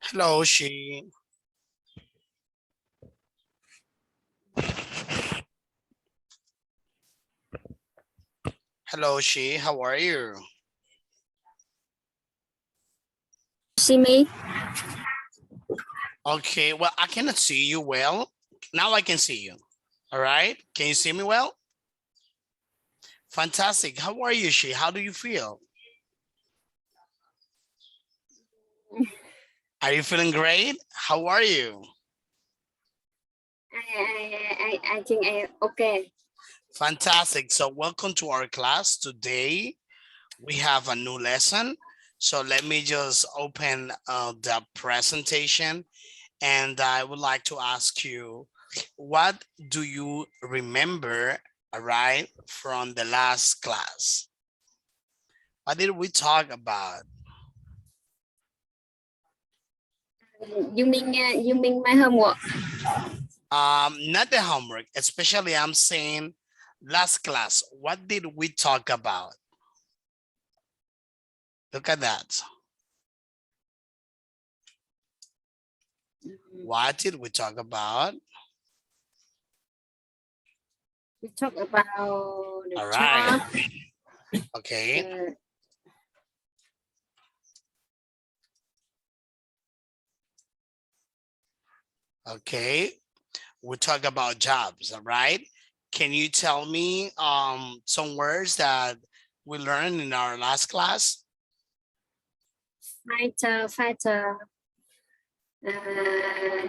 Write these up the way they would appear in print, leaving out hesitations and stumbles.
Hello, she. Hello, she. How are you? See me? Okay, well, I cannot see you well. Now I can see you. All right. Can you see me well? Fantastic. How are you, she? How do you feel? Are you feeling great? How are you? I think I okay. Fantastic. So welcome to our class. Today we have a new lesson. So let me just open the presentation, and I would like to ask you, what do you remember, all right, from the last class? What did we talk about? You mean my homework? Not the homework, especially I'm saying last class. What did we talk about? Look at that. What did we talk about? We talk about the All right. job. Okay. Okay. We talk about jobs. All right. Can you tell me some words that we learned in our last class? Fighter,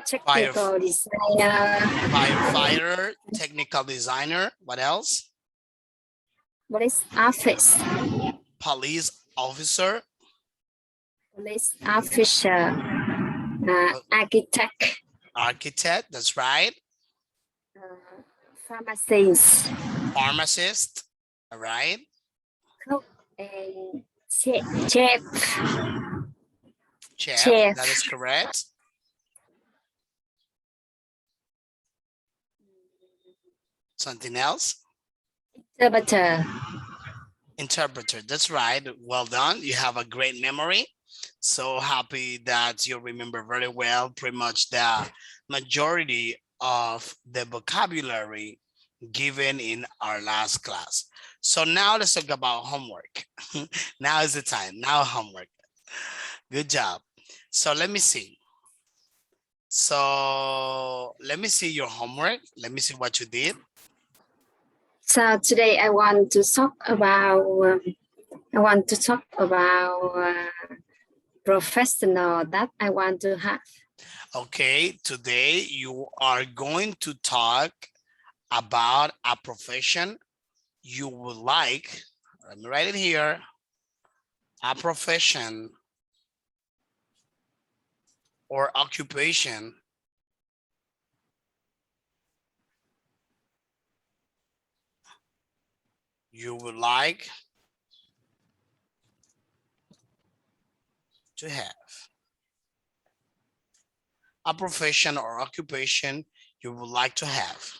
technical designer. Firefighter, technical designer. What else? Police office. Police officer. Police officer. Architect. Architect. That's right. Pharmacist. Pharmacist. All right. Cook and chef. Chef. That is correct. Something else? Interpreter. Interpreter. That's right. Well done. You have a great memory. So happy that you remember very well pretty much the majority of the vocabulary given in our last class. So now let's talk about homework. Now is the time. Now homework. Good job. So let me see. So let me see your homework. Let me see what you did. So today I want to talk about professional that I want to have. Okay, today you are going to talk about a profession you would like. Let me write it here. A profession or occupation you would like to have. A profession or occupation you would like to have.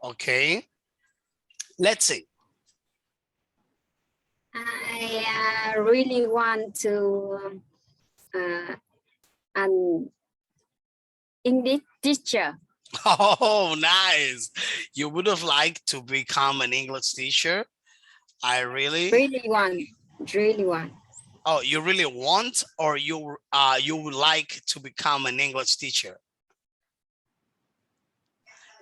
Okay, let's see. I really want to an English teacher. Oh, nice. You would have liked to become an English teacher. I really want. Oh, you really want, or you would like to become an English teacher?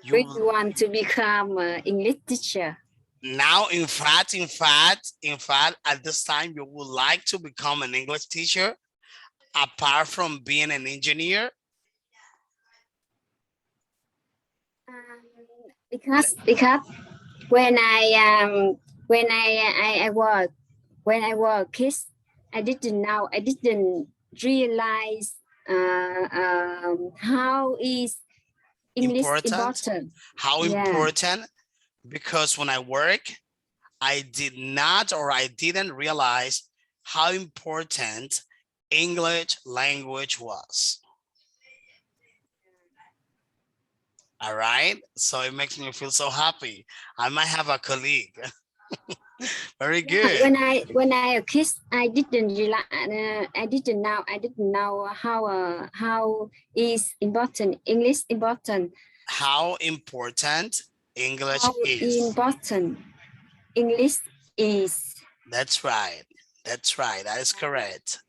You really want to become an English teacher. Now, in fact, at this time, you would like to become an English teacher, apart from being an engineer? Because when I was kids, I didn't realize how is English important. How important? Because when I work, I didn't realize how important English language was. All right. So it makes me feel so happy. I might have a colleague. Very Yeah, good. when I a kid, I didn't know how is important English important How important English how is. important English is. That's right. That's right. That is correct.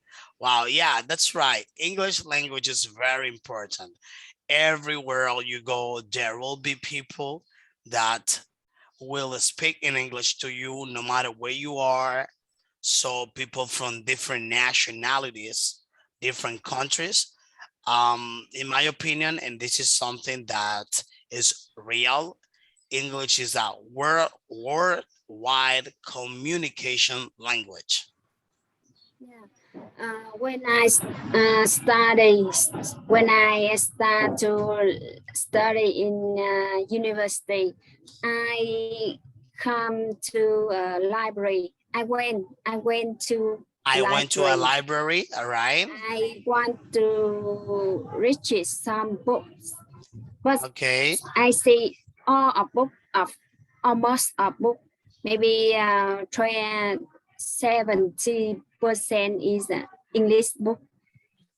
Wow. Yeah, that's right. English language is very important. Everywhere you go, there will be people that will speak in English to you no matter where you are. So people from different nationalities, different countries. In my opinion, and this is something that is real, English is a worldwide communication language. Yeah. When I study, when I start to study in university, I come to a library. I went to I went to a library. library, all right? I want to reach some books, but Okay. I see all a book of almost a book. Maybe 70% is English book.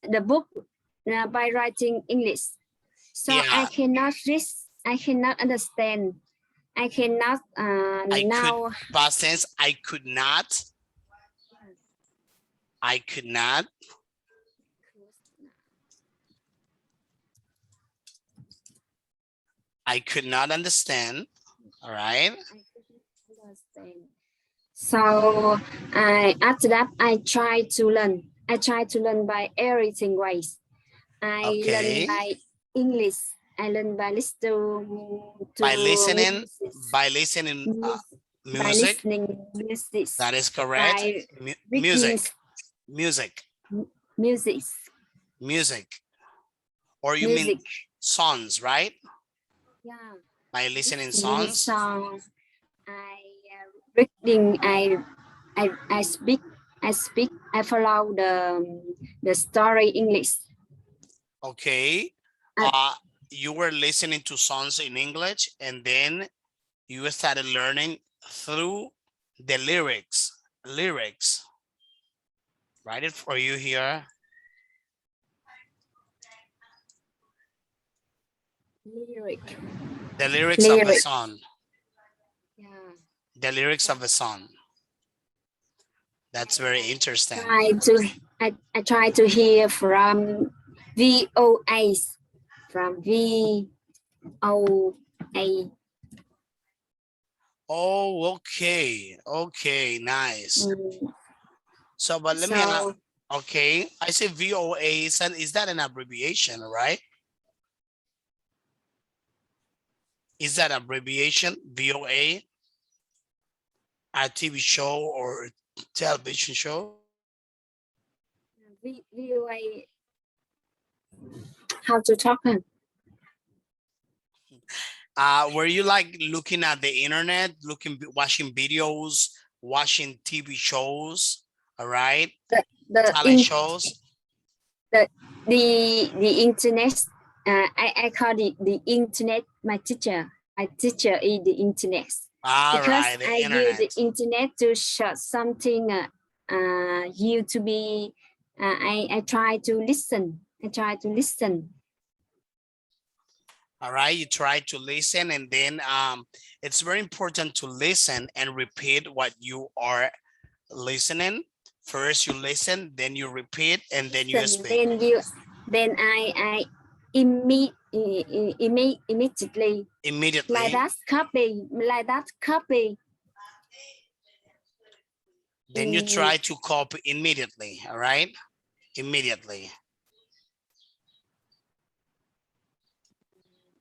The book by writing English. So I Yeah, cannot read. I cannot understand. I cannot I could, now. past tense, I could not, I could not understand, all right? I couldn't understand. So I after that I try to learn. I try to learn by everything ways. I learn Okay. by English. I learn by to music, By listening by music, listening music, that is correct. by reading Music, music, music, music, or you mean music. songs, right? Yeah, By listening listening songs. song. I reading. I speak. I speak. I follow the story English. Okay. Uh, Uh, you were listening to songs in English and then you started learning through the lyrics. Lyrics. Write it for you here. lyric. The lyrics of a Lyric. song. Yeah. The lyrics So of a song. That's very interesting. I try to hear from VOAs from VOA. Oh, okay. Okay, nice. Mm, So, but let me ask. so Okay, I say VOA. Is that an abbreviation, right? Is that abbreviation VOA? A TV show or television show? VOA, how to talk? Were you like looking at the internet, watching videos, watching TV shows, all right, The the talent in shows? the the internet. I call it the internet. My teacher. My teacher is the internet All because right, the I use the internet. internet to search something. You to be. I try to listen. I try to listen. All right, you try to listen, and then it's very important to listen and repeat what you are listening. First, you listen, then you repeat, and then you Listen. speak Then I immediately immediately. like that copy. Then you Mm, try to copy immediately. All right, immediately.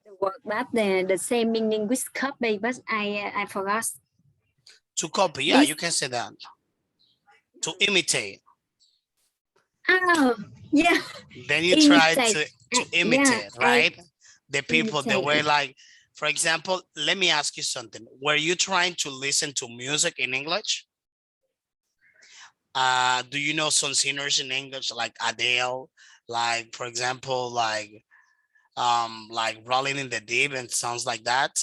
the word that the same meaning with copy, but I forgot To copy, yeah, this. you can say that. To imitate. Oh yeah, Then you try imitate. to Yeah, imitate, I right? The people, the way imitate. like, for example, let me ask you something. Were you trying to listen to music in English? Do you know some singers in English like Adele? Like, for example, like like rolling in the deep and sounds like that.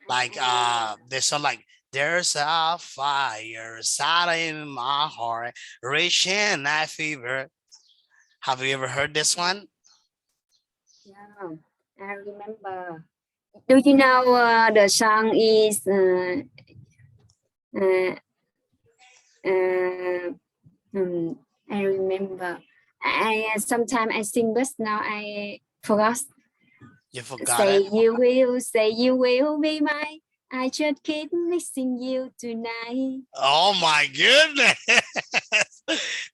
Like I don't know. they sound like there's a fire starting in my heart, reaching a fever. Have you ever heard this one? Yeah, I remember. Do you know the song is uh, uh, I remember. I sometimes I sing, but now I forgot. You forgot it? Say you will be mine. I just keep missing you tonight. Oh my goodness.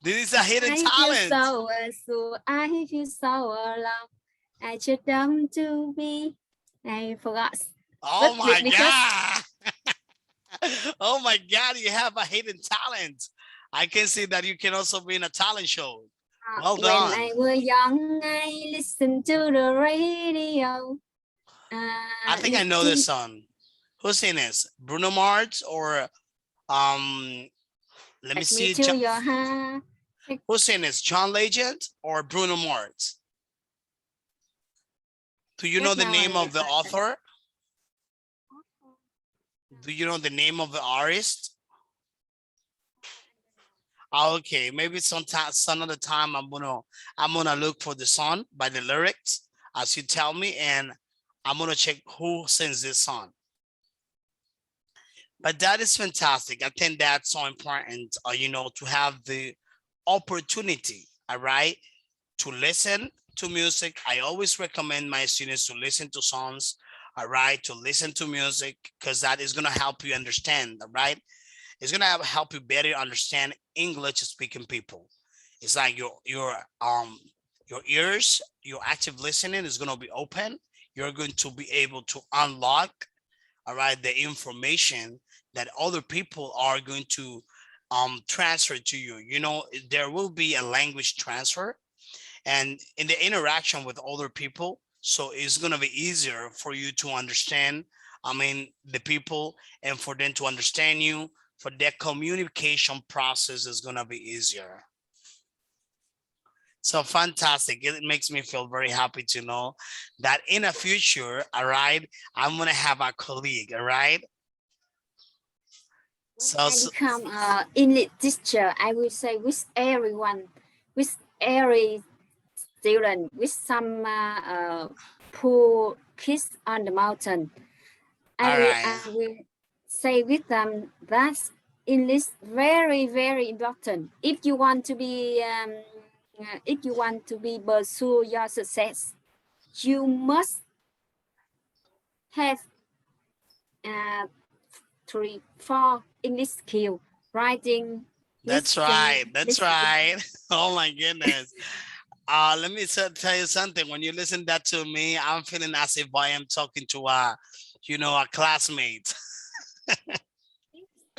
This is a hidden I feel talent. so I feel so alone. I just want to be. I forgot. Oh But my because God. Oh my God, you have a hidden talent. I can see that you can also be in a talent show. Well when done. I was young, I listened to the radio. I think I know this song. Who's in this? Bruno Mars or um let me Take me see. to your heart. Who's in this? John Legend or Bruno Mars? Do you know What the now? name of the author? Do you know the name of the artist? Okay, maybe sometime some other time I'm gonna look for the song by the lyrics as you tell me, and I'm gonna check who sings this song. But that is fantastic. I think that's so important, to have the opportunity, all right, to listen to music. I always recommend my students to listen to songs, all right, to listen to music, because that is gonna help you understand, all right. It's gonna help you better understand English speaking people. It's like your ears, your active listening is gonna be open. You're going to be able to unlock, all right, the information that other people are going to transfer to you. There will be a language transfer and in the interaction with other people, so it's going to be easier for you to understand, the people, and for them to understand you. For their communication process is going to be easier. So fantastic. It makes me feel very happy to know that in the future, all right, I'm going to have a colleague, all right. When so, I so become a English teacher, I will say with everyone, with every student, with some poor kids on the mountain. all right. I will say with them that English very very important. If you want to be pursue your success, you must have uh, 3 4 English skill: writing, That's right. listening, That's listening. right. Oh my goodness. Let me tell you something. When you listen that to me, I'm feeling as if I am talking to a classmate.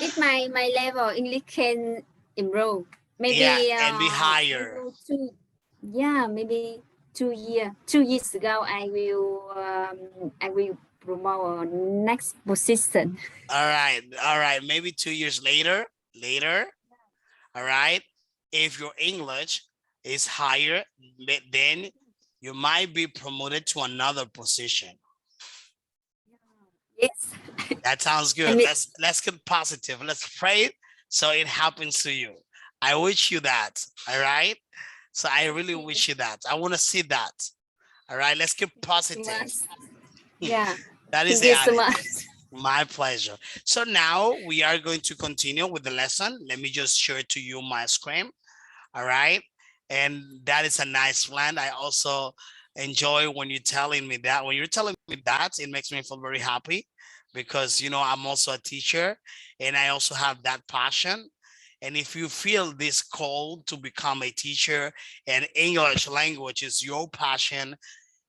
If my level English can improve, Yeah, maybe and be higher. maybe 2 years ago, I will promote next position. All right. Maybe 2 years later. All right. If your English is higher, then you might be promoted to another position. Yes, That sounds I good. mean, Let's get positive. Let's pray it so it happens to you. I wish you that. All right. So I really wish you that. I want to see that. All right. Let's get thank you so positive. much. Yeah, That is thank the you so attitude. much. My pleasure. So now we are going to continue with the lesson. Let me just share to you my screen. All right. And that is a nice plan. I also enjoy when you're telling me that. When you're telling me that, it makes me feel very happy because, I'm also a teacher and I also have that passion. And if you feel this call to become a teacher and English language is your passion,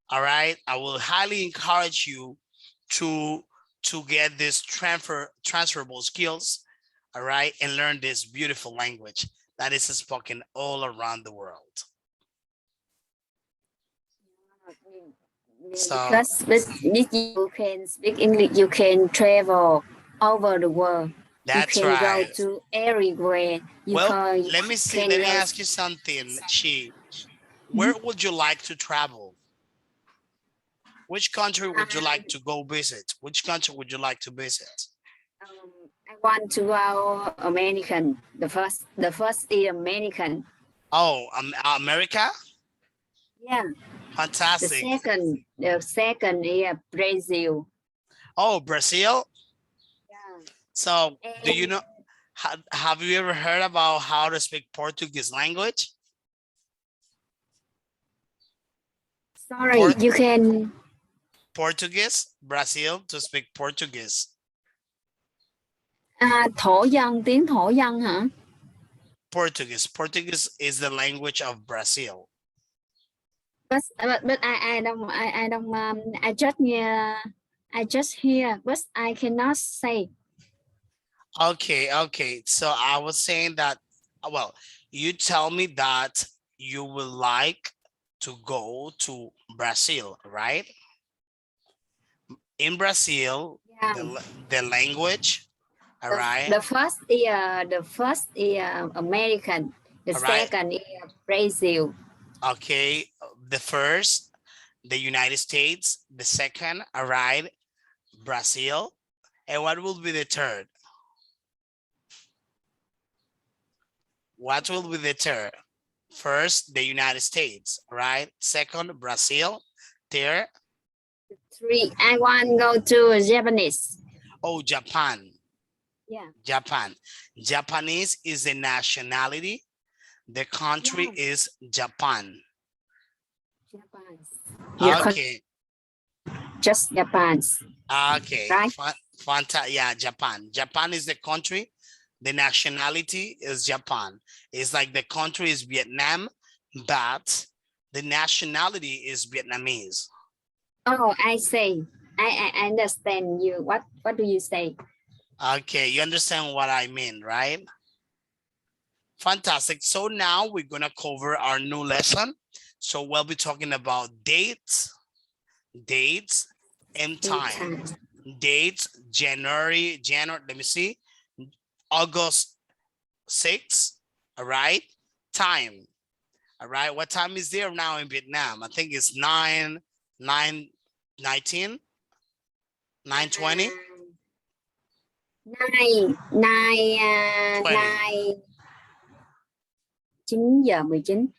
all right, I will highly encourage you to get this transferable skills, all right, and learn this beautiful language that is spoken all around the world. So Because with you can speak English, you can travel over the world. You that's can go right. to everywhere. Well, You let me see. can Let me go. ask you something, Chi. Where Mhm. would you like to travel? Which country would you like to go visit? Which country would you like to visit? I want to go American. The first is American. Oh, America? Yeah. Fantastic. The second is Brazil. Oh, Brazil? Yeah. So, do you And know, have you ever heard about how to speak Portuguese language? sorry, you can Portuguese, Brazil, to speak Portuguese. thổ dân, tiếng thổ dân hả? Portuguese. Portuguese is the language of Brazil. But I don't I just hear, but I cannot say. Okay. So I was saying that, well, you tell me that you would like to go to Brazil, right? In Brazil, Yeah. the language, all right? The first is American. The All right. second is Brazil. Okay. The first, the United States. The second, all right, Brazil. And what will be the third? What will be the third? First, the United States, right? Second, Brazil. Third, 3. I want to go to Japanese. oh, Japan. Yeah. Japan. Japanese is a nationality. The country is Japan. Okay. Just Japan. Okay. Right? Yeah, Japan. Japan is the country. The nationality is Japan. It's like the country is Vietnam, but the nationality is Vietnamese. Oh, I say. I understand you. What do you say? Okay, you understand what I mean, right? Fantastic. So now we're gonna cover our new lesson. So we'll be talking about dates and time. Dates, January, let me see, August 6th, all right? Time, all right? What time is there now in Vietnam? I think it's 19, 9:20. 9 giờ 19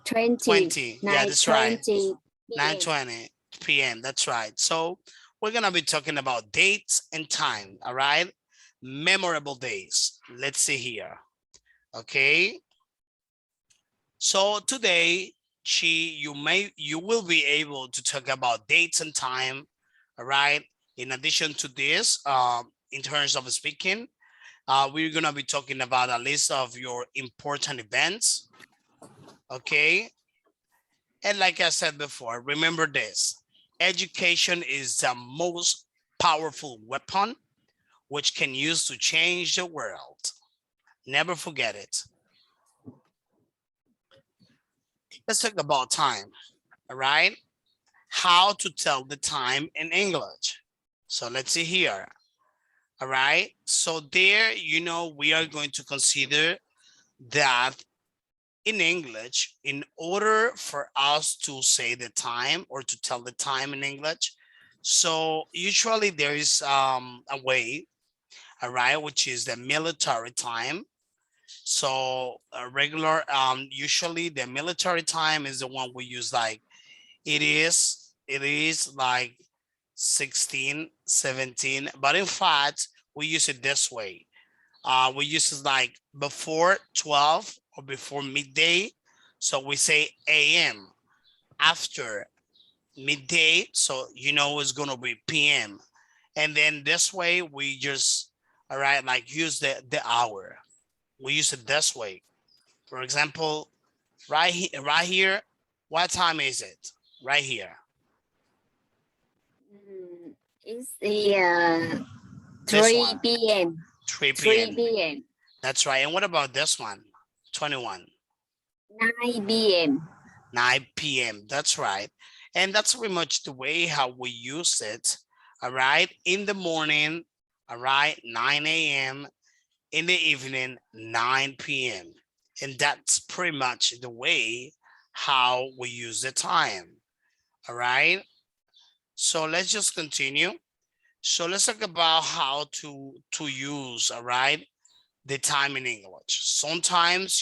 20? 20. Yeah, that's right. 9:20 p.m. That's right. So we're gonna be talking about dates and time, all right? Memorable days. Let's see here. Okay. So today, you will be able to talk about dates and time, all right? In addition to this, in terms of speaking, we're gonna be talking about a list of your important events, okay? And like I said before, remember this, education is the most powerful weapon which can use to change the world. Never forget it. Let's talk about time, all right? How to tell the time in English. So let's see here, all right? So there, we are going to consider that in English, in order for us to say the time or to tell the time in English, so usually there is a way, all right, which is the military time. So a regular, usually the military time is the one we use, like it is like 16, 17, but in fact, we use it this way. We use it like before 12 or before midday. So we say AM. After midday, so it's gonna be PM. And then this way we just, all right, like use the hour. We use it this way. For example, right here, what time is it? Right here. It's the 3 p.m. 3 3 p.m. p.m. That's right. And what about this one? 21. 9 p.m. 9 p.m. That's right. And that's pretty much the way how we use it. All right. In the morning, all right, 9 a.m. In the evening, 9 p.m. And that's pretty much the way how we use the time. All right. So let's just continue. So let's talk about how to use, all right, the time in English. Sometimes,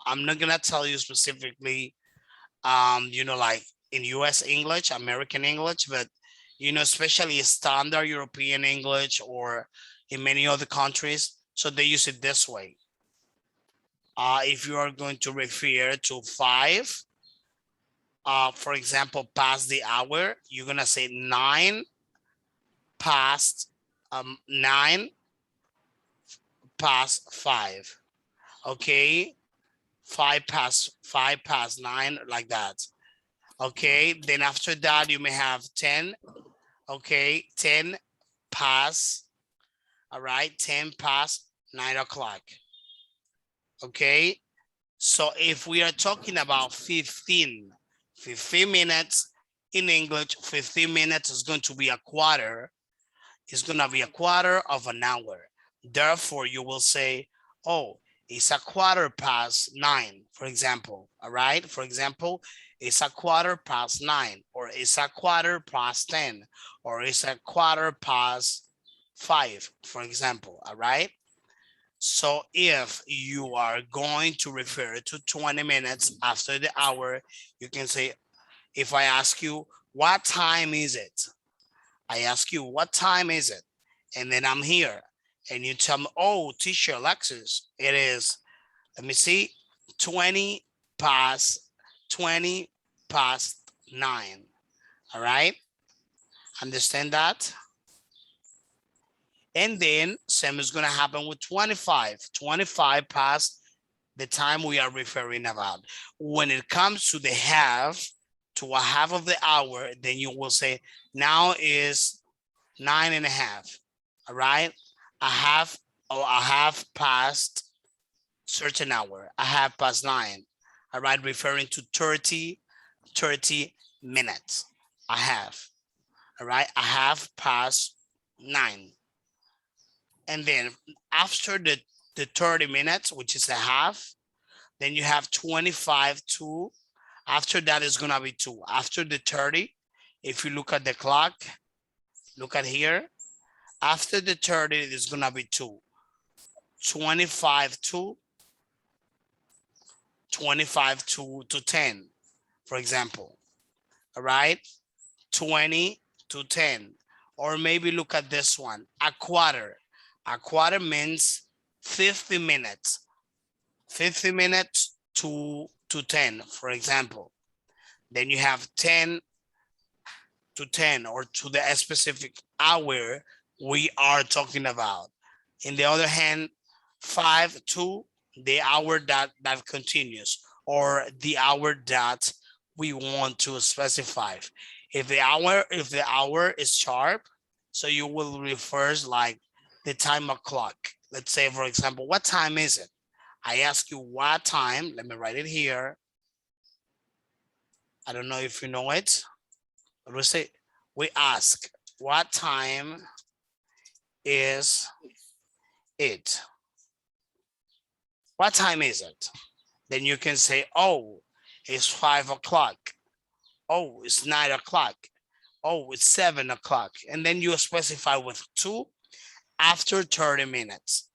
I'm not gonna tell you specifically, like in US English, American English, but especially standard European English or in many other countries, so they use it this way. If you are going to refer to 5, for example, past the hour, you're gonna say 9 past 9 past 5. Okay, 5 past 9, like that. Okay, then after that you may have 10. Okay, 10 past, all right, 10 past 9 o'clock. Okay, so if we are talking about 15 minutes in English, 15 minutes is going to be a quarter. It's going to be a quarter of an hour. Therefore, you will say, oh, it's a quarter past 9, for example. All right. For example, it's a quarter past 9, or it's a quarter past 10, or it's a quarter past 5, for example. All right. So if you are going to refer to 20 minutes after the hour, you can say, if I ask you, what time is it? I ask you, what time is it? And then I'm here. And you tell me, oh, teacher Alexis, it is, let me see, 20 past 20 past 9. All right. Understand that? And then same is going to happen with 25 past the time we are referring about. When it comes to the half, to a half of the hour, then you will say, now is 9.5. All right. A half, or a half past certain hour, a half past 9. All right. Referring to 30 minutes, a half. All right. A half past 9. And then after the 30 minutes, which is a half, then you have 25 to, after that is gonna be 2. After the 30, if you look at the clock, look at here, after the 30 it is gonna be 2. 25 to 10, for example. All right, 20 to 10. Or maybe look at this one, a quarter. A quarter means 50 minutes. 50 minutes to 10, for example. Then you have 10 to 10, or to the specific hour we are talking about. In the other hand, 5 to the hour that continues, or the hour that we want to specify. If the hour is sharp, so you will refer like the time clock. Let's say, for example, what time is it? I ask you what time. Let me write it here. I don't know if you know it, but we ask, what time is it? What time is it? Then you can say, oh, it's 5 o'clock. Oh, it's 9 o'clock. Oh, it's 7 o'clock. And then you specify with 2 after 30 minutes.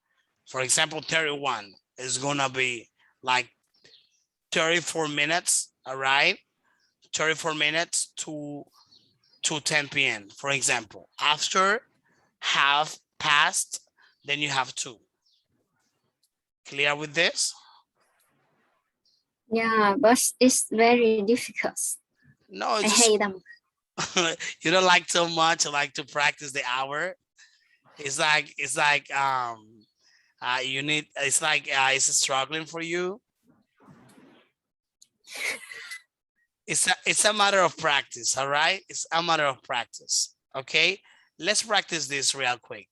For example, 31 is gonna be like 34 minutes, all right? 34 minutes to 10 p.m. For example, after half past, then you have 2. Clear with this? Yeah, but it's very difficult. No, I it's just hate them. you don't like so much like to practice the hour. It's like you need, it's like it's struggling for you. It's a matter of practice, all right? It's a matter of practice. Okay, let's practice this real quick.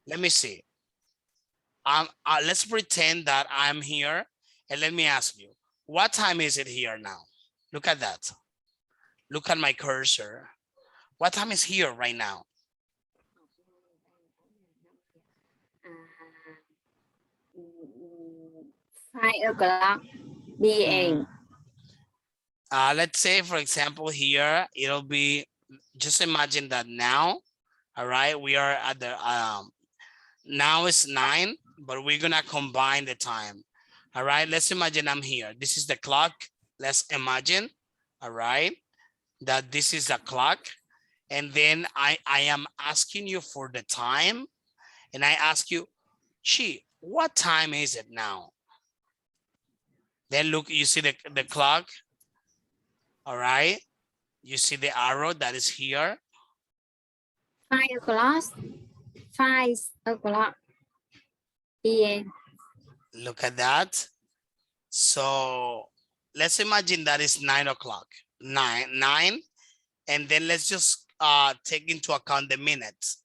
Let me see. Let's pretend that I'm here, and let me ask you, what time is it here now? Look at that. Look at my cursor. What time is here right now? 5 o'clock p.m. Let's say, for example, here, it'll be, just imagine that now, all right, we are at the, now it's 9, but we're gonna combine the time. All right, let's imagine I'm here. This is the clock. Let's imagine, all right, that this is a clock. And then I am asking you for the time. And I ask you, Chi, what time is it now? Then look, you see the clock, all right? You see the arrow that is here. 5 o'clock. 5 o'clock p.m. Look at that. So let's imagine that is 9 o'clock, 9. And then let's just take into account the minutes.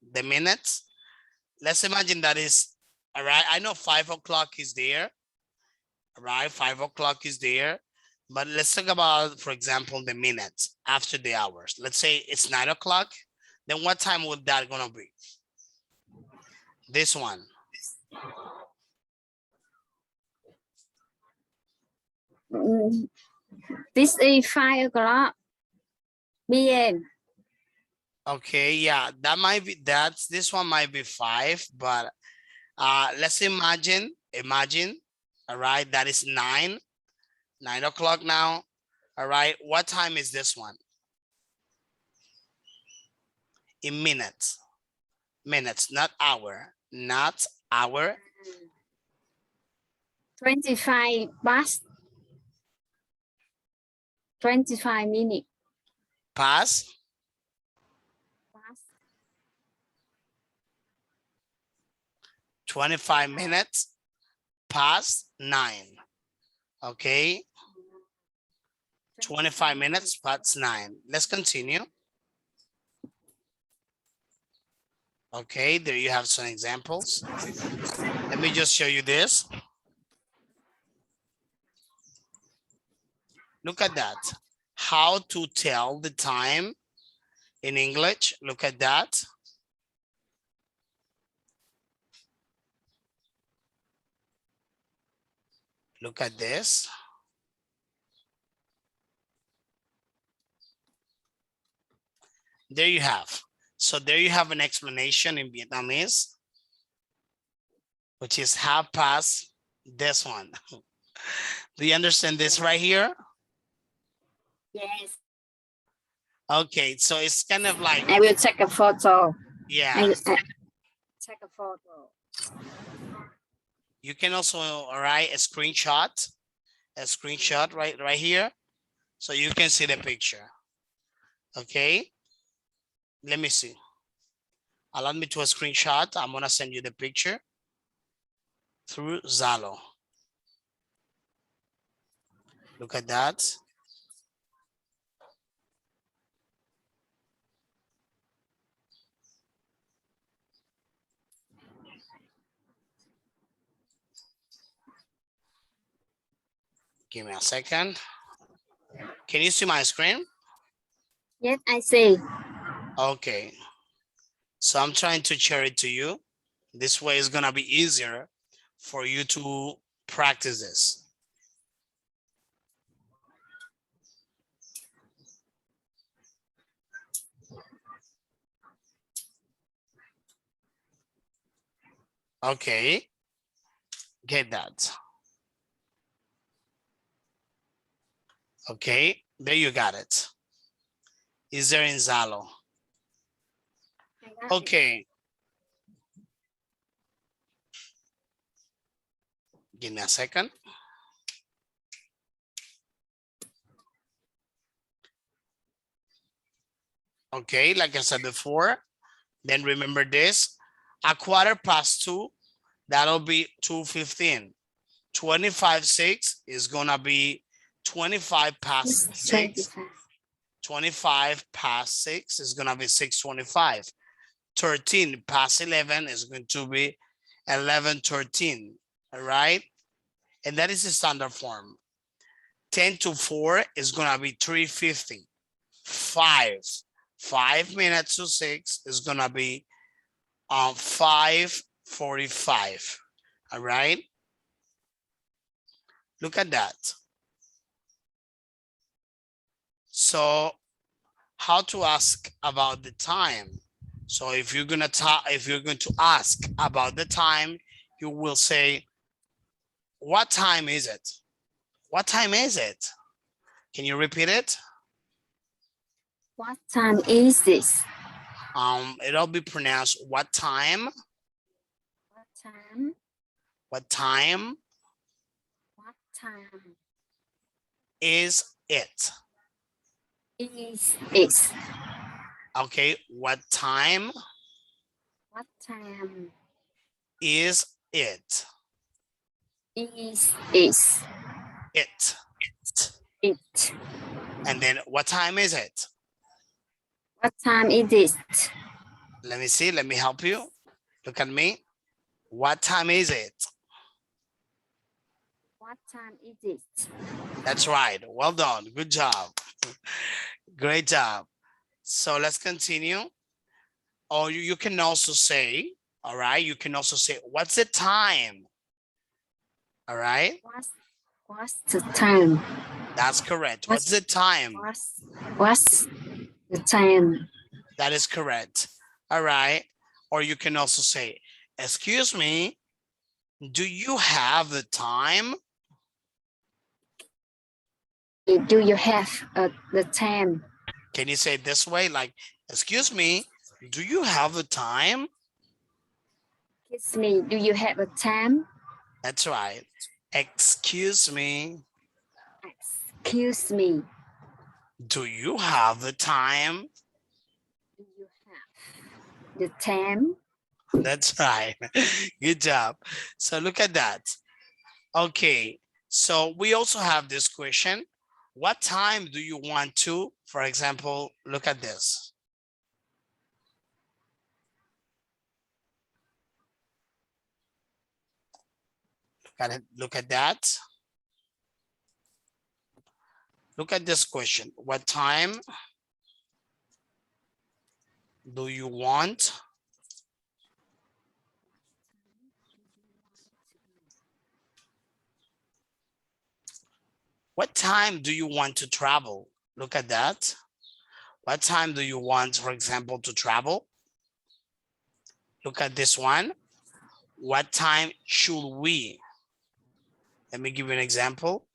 Let's imagine that is, all right, I know 5 o'clock is there, all right, 5 o'clock is there. But let's talk about, for example, the minutes after the hours. Let's say it's 9 o'clock. Then what time would that gonna be? This one. This is 5 o'clock p.m. Okay, yeah, that might be, this one might be 5, but let's imagine, all right, that is 9 o'clock now. All right, what time is this one? In minutes, not hour, 25 past 25 minutes past. past 25 minutes past 9. Okay, 25 minutes past 9. Let's continue. Okay, there you have some examples. Let me just show you this. Look at that. How to tell the time in English. Look at that. Look at this. There you have. So there you have an explanation in Vietnamese, which is half past this one. Do you understand this right here? Yes. Okay, so it's kind of like, I will take a photo. yeah. I take a photo. You can also write a screenshot right here, so you can see the picture. Okay, let me see. Allow me to a screenshot. I'm gonna send you the picture through Zalo. Look at that. Give me a second. Can you see my screen? Yes, I see. Okay. So I'm trying to share it to you. This way it's gonna be easier for you to practice this. Okay, get that. Okay, there you got it. Is there in Zalo? Okay. Give me a second. Okay, like I said before, then remember this, a 2:15, that'll be 2:15. 25:06 is gonna be 25 past 6. 25 past 6 is gonna be 6:25. 13 past 11 is going to be 11:13. All right, and that is the standard form. 10 to 4 is gonna be 3:50. 5 minutes to 6 is gonna be 5:45. All right, look at that. So how to ask about the time? So if you're going to ask about the time, you will say, what time is it? What time is it? Can you repeat it? What time is this? It'll be pronounced what time? What time? What time What time is it? is it? Okay, what time What time is it? is It. it? And then what time is it? What time is it? Let me see, let me help you. Look at me. What time is it? What time is it? That's right. Well done. Good job. Great job. So let's continue. Or you can also say, all right, you can also say, what's the time? All right, What's the time? that's correct. What's the time? What's the time? That is correct. All right. Or you can also say, excuse me, do you have the time? Do you have the time? Can you say it this way? Like, excuse me, do you have the time? Excuse me, do you have a time? That's right. Excuse me, Excuse me, do you have the time? do you have the time? That's right. Good job. So look at that. Okay. So we also have this question. What time do you want to, for example, look at this. Look at it. Look at that. Look at this question. What time do you want? What time do you want to travel? Look at that. What time do you want, for example, to travel? Look at this one. What time should we? Let me give you an example.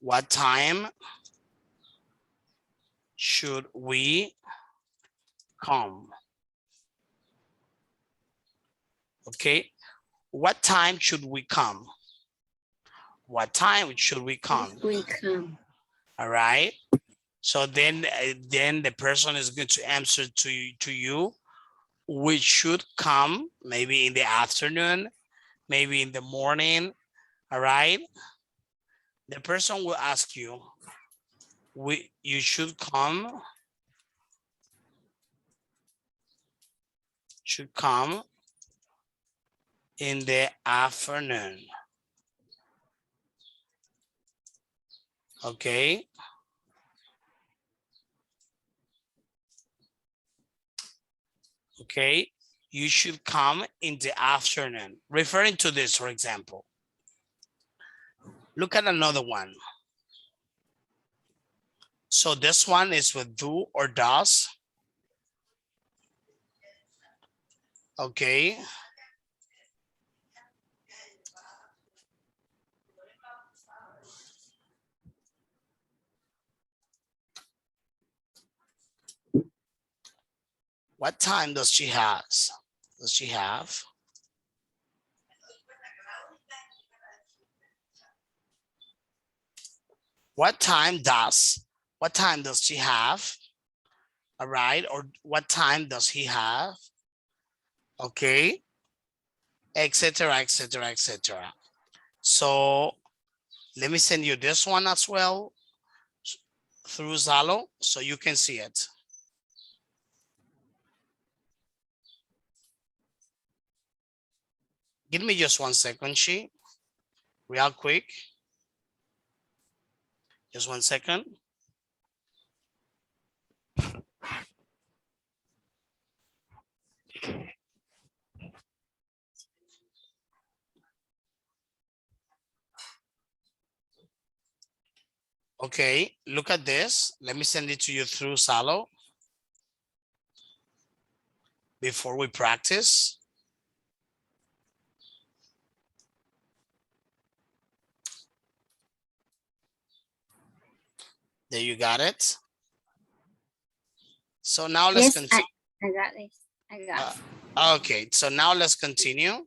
What time should we come? Okay. What time should we come? What time should we come? We come. All right. So then the person is going to answer to you. We should come maybe in the afternoon, maybe in the morning. All right. The person will ask you, you should come in the afternoon. Okay. Okay. You should come in the afternoon. Referring to this, for example. Look at another one. So this one is with do or does. Okay. What time does she have? Does she have? What time does she have? All right. Or what time does he have? Okay. Etc. Etc. Etc. So let me send you this one as well through Zalo so you can see it. Give me just 1 second, she, real quick. Just 1 second. Okay, look at this. Let me send it to you through Salo before we practice. There you got it. So now let's Yes, continue. I got it. I got it. Okay, so now let's continue.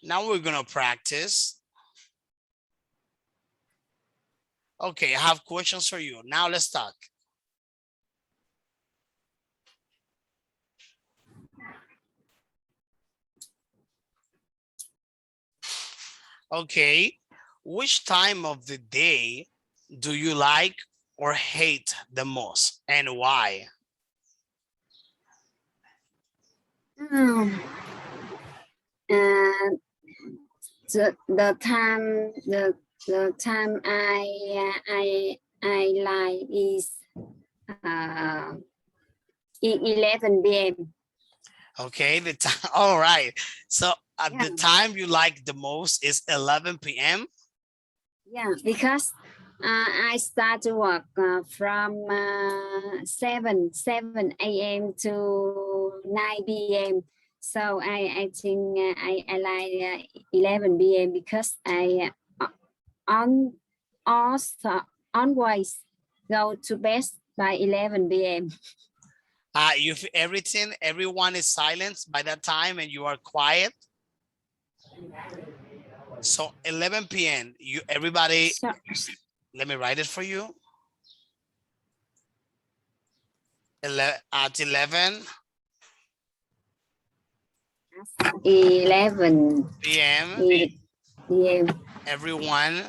Now we're gonna practice. Okay, I have questions for you. Now let's talk. Okay, which time of the day do you like or hate the most and why? Um, uh, the time the time I like is uh 11 p.m. Okay, the time. All right. So at Yeah, the time you like the most is 11 p.m. yeah, because I start to work from 7 a.m. to 9 p.m. So I think I like 11 p.m. because I on also always go to bed by 11 p.m. You everything, everyone is silent by that time and you are quiet. So 11 p.m. You everybody, So let me write it for you. At 11 11 p.m. p.m. everyone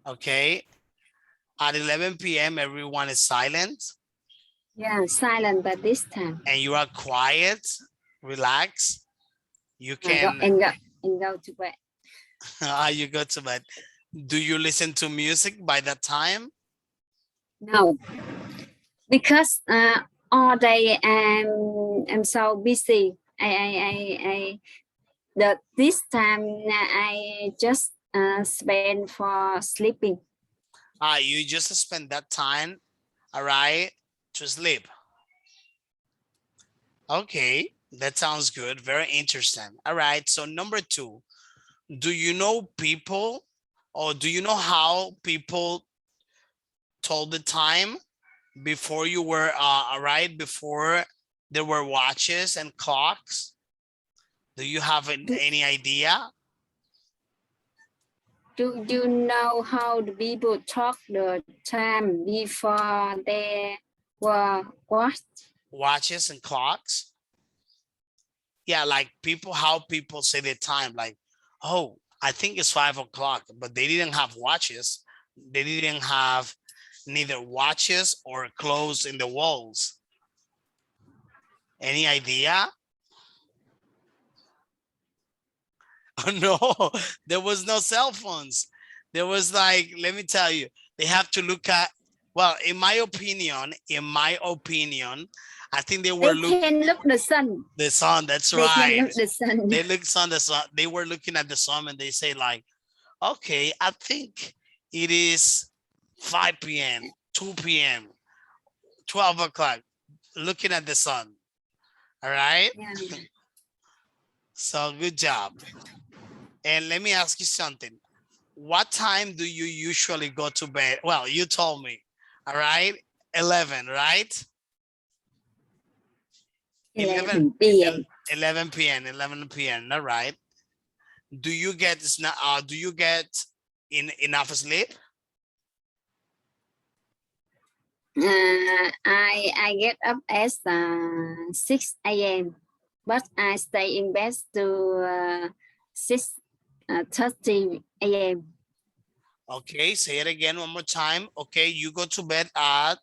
okay. At 11 p.m. everyone is silent Yeah, silent by this time. and you are quiet, relax. You Go can and go to bed. you go to bed. Do you listen to music by that time? No, because all day I'm so busy. This time I just spend for sleeping. You just spend that time, all right, to sleep. Okay, that sounds good. Very interesting. All right, so number 2, do you know people or do you know how people told the time before you were all right, before there were watches and clocks? Do you have any idea? Do you know how the people talk the time before they were watched? Watches and clocks? Yeah, like people, how people say the time, like, oh, I think it's 5 o'clock, but they didn't have watches. They didn't have neither watches or clothes in the walls. Any idea? Oh, no, there was no cell phones. There was like, let me tell you, they have to look at, well, in my opinion, I think they were They looking can look the sun. the sun. That's They can right. look the sun. They looked on the sun. They were looking at the sun and they say like, okay, I think it is 5 p.m., 2 p.m., 12 o'clock, looking at the sun. All right. Yeah. So good job. And let me ask you something. What time do you usually go to bed? Well, you told me. All right. 11, right? 11, 11 p.m. 11 p.m., 11 p.m. All right. Do you get enough sleep? I get up at 6 a.m. but I stay in bed to 6:30 a.m. Okay, say it again one more time. Okay, you go to bed at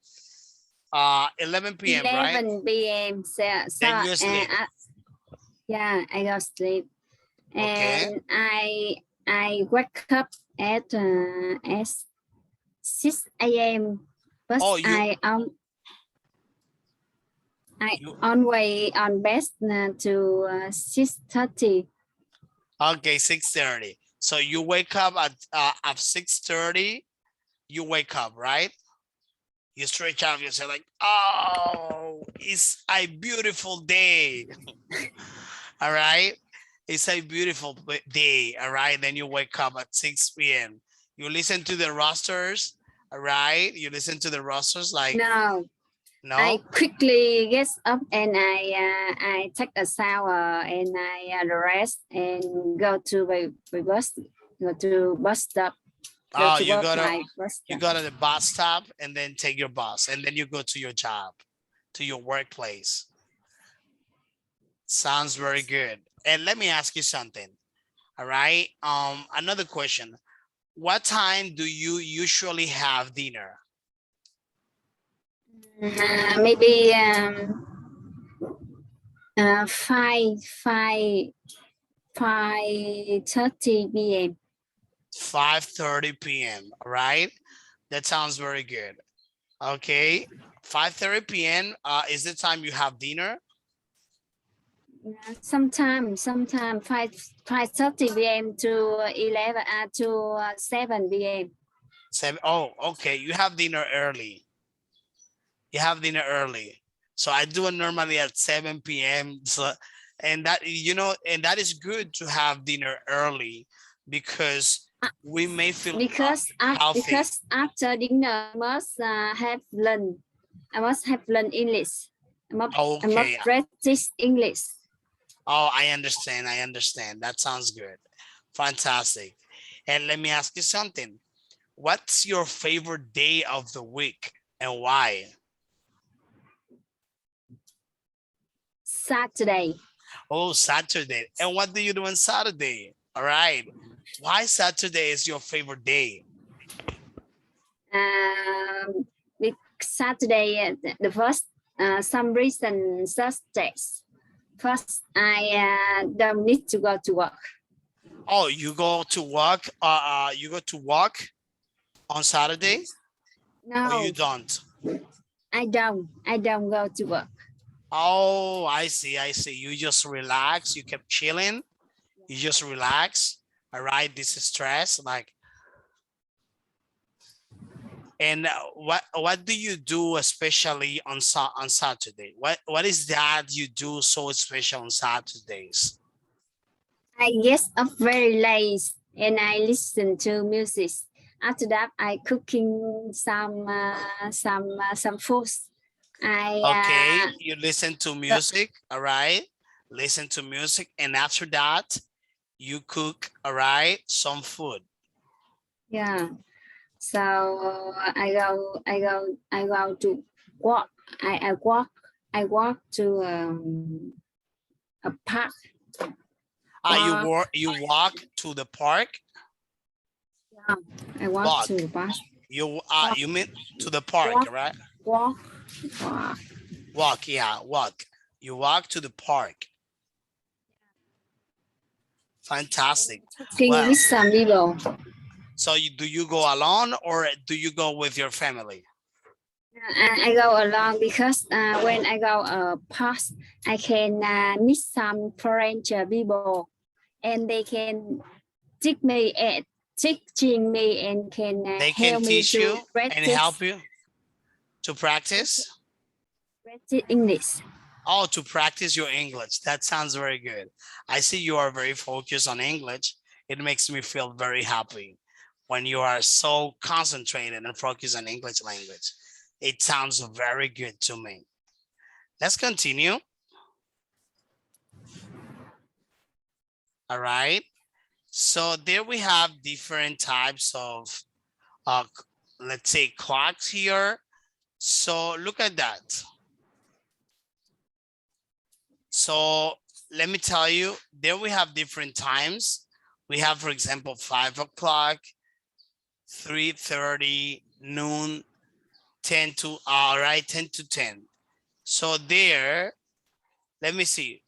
11 p.m., right? 11 p.m. So Then you sleep. yeah, I go sleep Okay. and I wake up at 6 a.m. but Oh, you I on way on best to 6:30. Okay, 6:30. So you wake up at 6:30. You wake up, right? You stretch out yourself like, oh, it's a beautiful day. All right. It's a beautiful day. All right. Then you wake up at 6 p.m. You listen to the rosters. All right. You listen to the rosters like, No, I no. quickly get up and I take a shower and I rest and go to my bus, go to bus stop, go Oh, to work my bus you stop. go to the bus stop and then take your bus and then you go to your job, to your workplace. Sounds very good. And let me ask you something. All right. Another question. What time do you usually have dinner? Maybe 5:30 p.m. 5:30 p.m. All right. That sounds very good. Okay. 5:30 p.m. Is the time you have dinner? Sometime 5:30 p.m. to 7 p.m. Oh, okay. You have dinner early. You have dinner early. So I do it normally at 7 p.m. So, and that, and that is good to have dinner early because we may feel healthy. Because after dinner I must have lunch. I must have learned English. I Okay. must practice English. Oh, I understand. I understand. That sounds good. Fantastic. And let me ask you something. What's your favorite day of the week and why? Saturday. Oh, Saturday. And what do you do on Saturday? All right. Why Saturday is your favorite day? Saturday, the first some reason Saturdays. First, I don't need to go to work. Oh, you go to work. You go to work on Saturday, or you No, don't? I don't. I don't go to work. Oh, I see. I see. You just relax. You kept chilling. You just relax. All right. This is stress. Like, and what do you do especially on Saturday? What is that you do so special on Saturdays? I get up very late and I listen to music. After that, I cooking some food. Okay, I you listen to uh, music, all right? Listen to music, and after that, you cook, all right, some food. yeah. So I go to walk. I walk to a park. Walk. You walk to the park. Yeah, I walk Walk. to the park. Walk. You mean to the park, Walk. right? Walk. Walk. Walk, yeah, walk. You walk to the park. Fantastic. Talking Well, with some people. so do you go alone or do you go with your family? I go along because when I go past, I can meet some foreign people, and they can teach me and teaching me and can They can help me teach to you and help you to practice. practice English. Oh, to practice your English. That sounds very good. I see you are very focused on English. It makes me feel very happy when you are so concentrated and focused on English language. It sounds very good to me. Let's continue. All right. So there we have different types of, let's say, clocks here. So look at that. So let me tell you, there we have different times. We have, for example, 5 o'clock, 3:30, noon, 10 to, all right, 10 to 10. So there, let me see.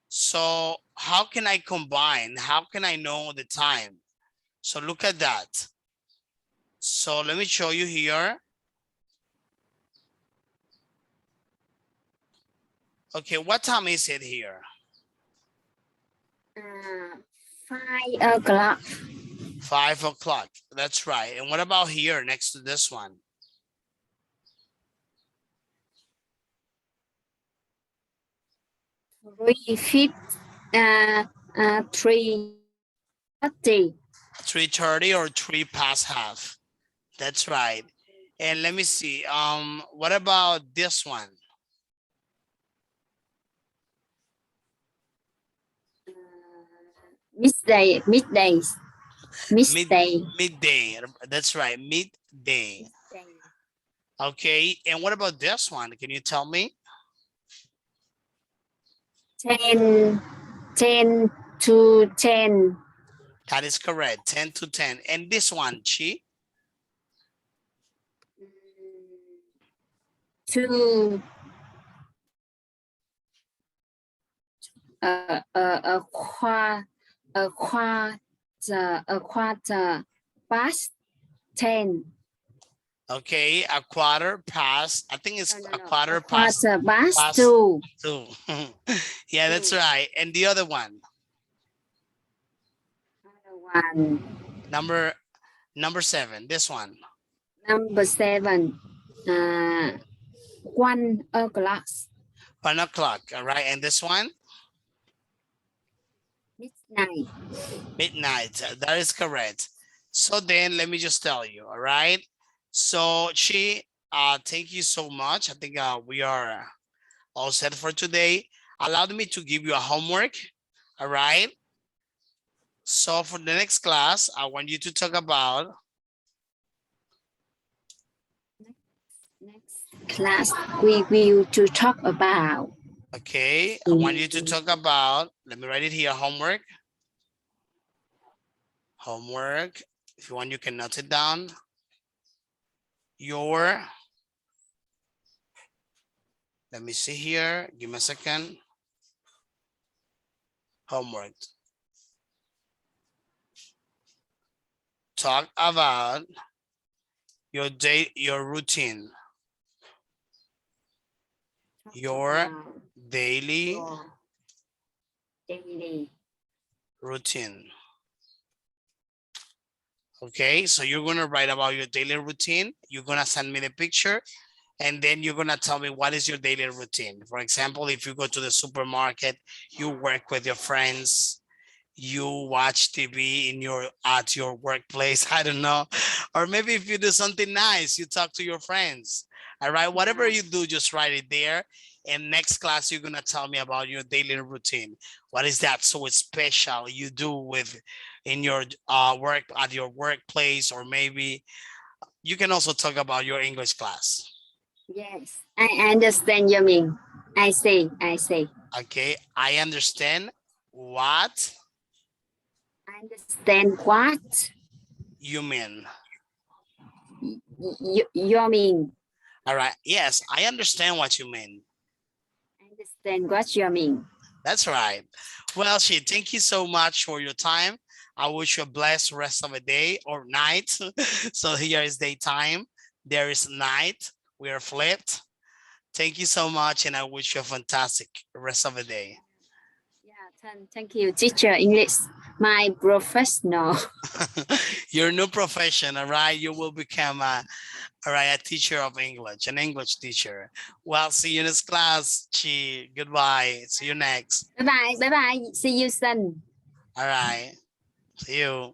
So how can I combine? How can I know the time? So look at that. So let me show you here. Okay, what time is it here? 5 o'clock. 5 o'clock. That's right. And what about here next to this one? 3:30. 3:30 or 3 past half. That's right. And let me see. What about this one? Midday. Middays. Mid Midday. midday. That's right. Midday. Okay. And what about this one? Can you tell me? 10 to 10. That is correct. 10 to 10. And this one, Chi? 2 a quarter past 10. Okay, a quarter past. I think it's a quarter A past quarter past 2. 2. Yeah, that's right. And the other one, One. number 7. This one, Number 7. 1 o'clock. 1 o'clock. All right. And this one, Midnight. midnight. That is correct. So then let me just tell you. All right. So Chi, thank you so much. I think we are all set for today. Allow me to give you a homework. All right. So for the next class, I want you to talk about Next class, we will to talk about. okay, I want you to talk about, let me write it here, homework. Homework. If you want, you can note it down. Your, let me see here. Give me a second. Homework. Talk about your day, your routine. Your daily routine. Okay, so you're gonna write about your daily routine. You're gonna send me the picture, and then you're gonna tell me what is your daily routine. For example, if you go to the supermarket, you work with your friends, you watch TV in your at your workplace, I don't know, or maybe if you do something nice, you talk to your friends. All right, whatever you do, just write it there. And next class, you're gonna tell me about your daily routine. What is that so special you do with in your work at your workplace, or maybe you can also talk about your English class. Yes, I understand you mean. I see. Okay, I understand what I understand what you mean. you mean. All right, yes, I understand what you mean. I understand what you mean. That's right. Well, she, thank you so much for your time. I wish you a blessed rest of the day or night. So here is daytime. There is night. We are flipped. Thank you so much, and I wish you a fantastic rest of the day. Yeah, thank you, teacher English, my professional. Your new profession, all right? You will become a teacher of English, an English teacher. Well, see you in this class. Chi, goodbye. See you next. Bye bye. See you soon. All right. See you.